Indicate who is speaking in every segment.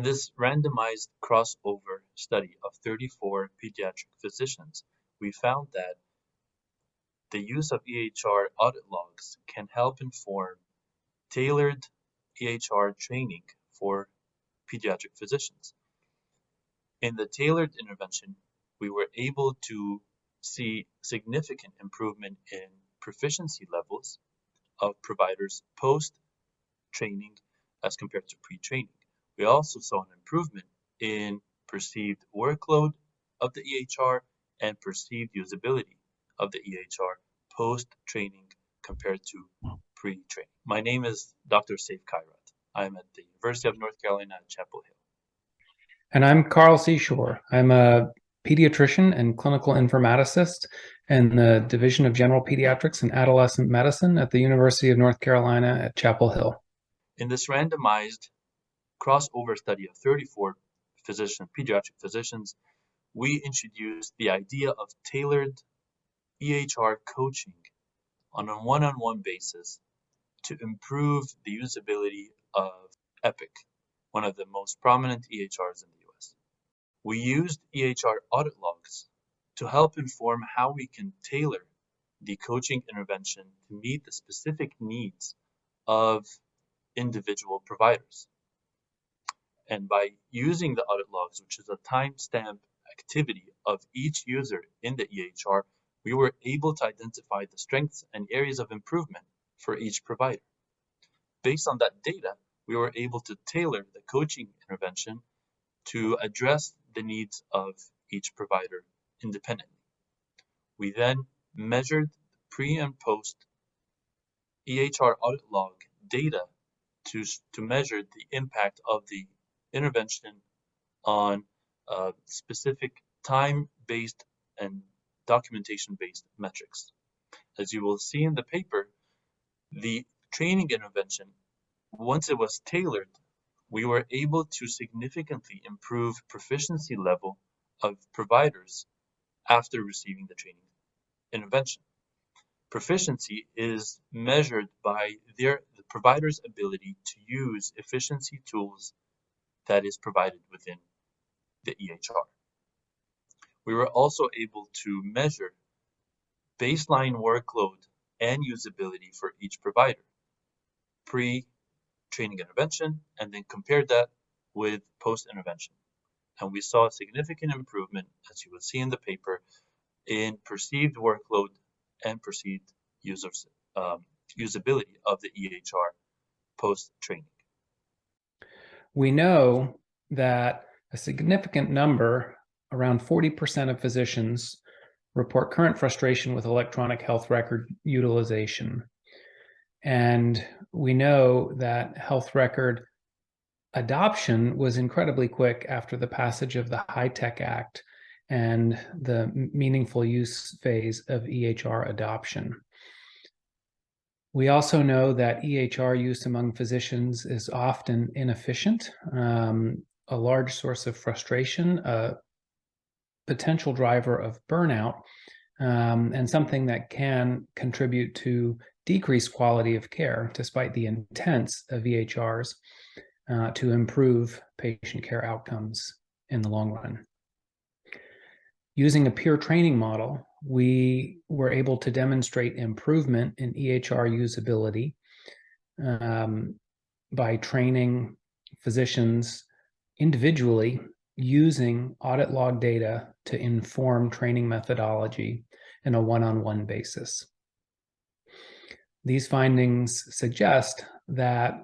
Speaker 1: this randomized crossover study of 34 pediatric physicians, we found that the use of EHR audit logs can help inform tailored EHR training for pediatric physicians. In the tailored intervention, we were able to see significant improvement in proficiency levels of providers post-training as compared to pre-training. We also saw an improvement in perceived workload of the EHR and perceived usability of the EHR post-training compared to pre-training. My name is Dr. Saif Khairat. I'm at the University of North Carolina at Chapel Hill.
Speaker 2: And I'm Carl Seashore. I'm a pediatrician and clinical informaticist in the Division of General Pediatrics and Adolescent Medicine at the University of North Carolina at Chapel Hill.
Speaker 1: In this randomized crossover study of 34 pediatric physicians, we introduced the idea of tailored EHR coaching on a one-on-one basis to improve the usability of Epic, one of the most prominent EHRs in the US. We used EHR audit logs to help inform how we can tailor the coaching intervention to meet the specific needs of individual providers. And by using the audit logs, which is a timestamp activity of each user in the EHR, we were able to identify the strengths and areas of improvement for each provider. Based on that data, we were able to tailor the coaching intervention to address the needs of each provider independently. We then measured pre and post EHR audit log data to measure the impact of the intervention on specific time-based and documentation-based metrics. As you will see in the paper, the training intervention, once it was tailored, we were able to significantly improve proficiency level of providers after receiving the training intervention. Proficiency is measured by the provider's ability to use efficiency tools that is provided within the EHR. We were also able to measure baseline workload and usability for each provider, pre-training intervention, and then compared that with post-intervention. And we saw a significant improvement, as you will see in the paper, in perceived workload and perceived usability of the EHR post-training.
Speaker 2: We know that a significant number, around 40% of physicians, report current frustration with electronic health record utilization. And we know that health record adoption was incredibly quick after the passage of the HITECH Act and the meaningful use phase of EHR adoption. We also know that EHR use among physicians is often inefficient, a large source of frustration, a potential driver of burnout, and something that can contribute to decreased quality of care, despite the intent of EHRs to improve patient care outcomes in the long run. Using a peer training model, we were able to demonstrate improvement in EHR usability by training physicians individually using audit log data to inform training methodology in a one-on-one basis. These findings suggest that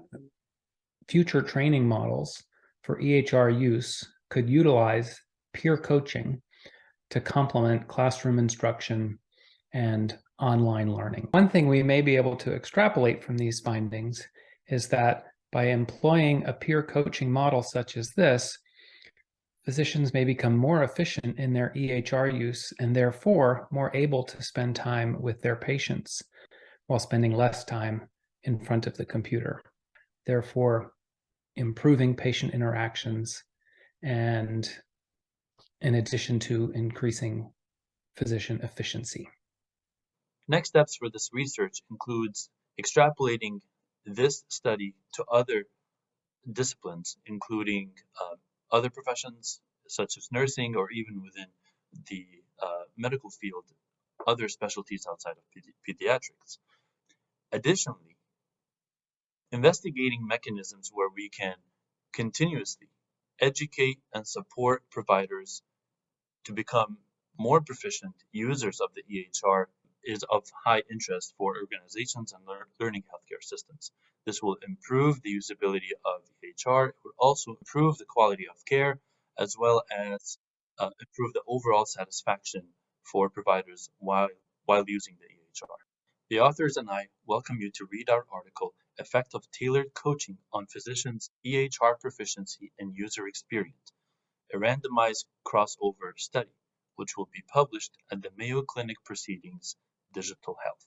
Speaker 2: future training models for EHR use could utilize peer coaching to complement classroom instruction and online learning. One thing we may be able to extrapolate from these findings is that by employing a peer coaching model such as this, physicians may become more efficient in their EHR use and therefore more able to spend time with their patients while spending less time in front of the computer, therefore improving patient interactions and in addition to increasing physician efficiency.
Speaker 1: Next steps for this research includes extrapolating this study to other disciplines, including other professions such as nursing or even within the medical field, other specialties outside of pediatrics. Additionally, investigating mechanisms where we can continuously educate and support providers to become more proficient users of the EHR is of high interest for organizations and learning healthcare systems. This will improve the usability of the EHR. It will also improve the quality of care as well as improve the overall satisfaction for providers while using the EHR. The authors and I welcome you to read our article, Effect of Tailored Coaching on Physicians' EHR Proficiency and User Experience, a randomized crossover study, which will be published at the Mayo Clinic Proceedings Digital Health.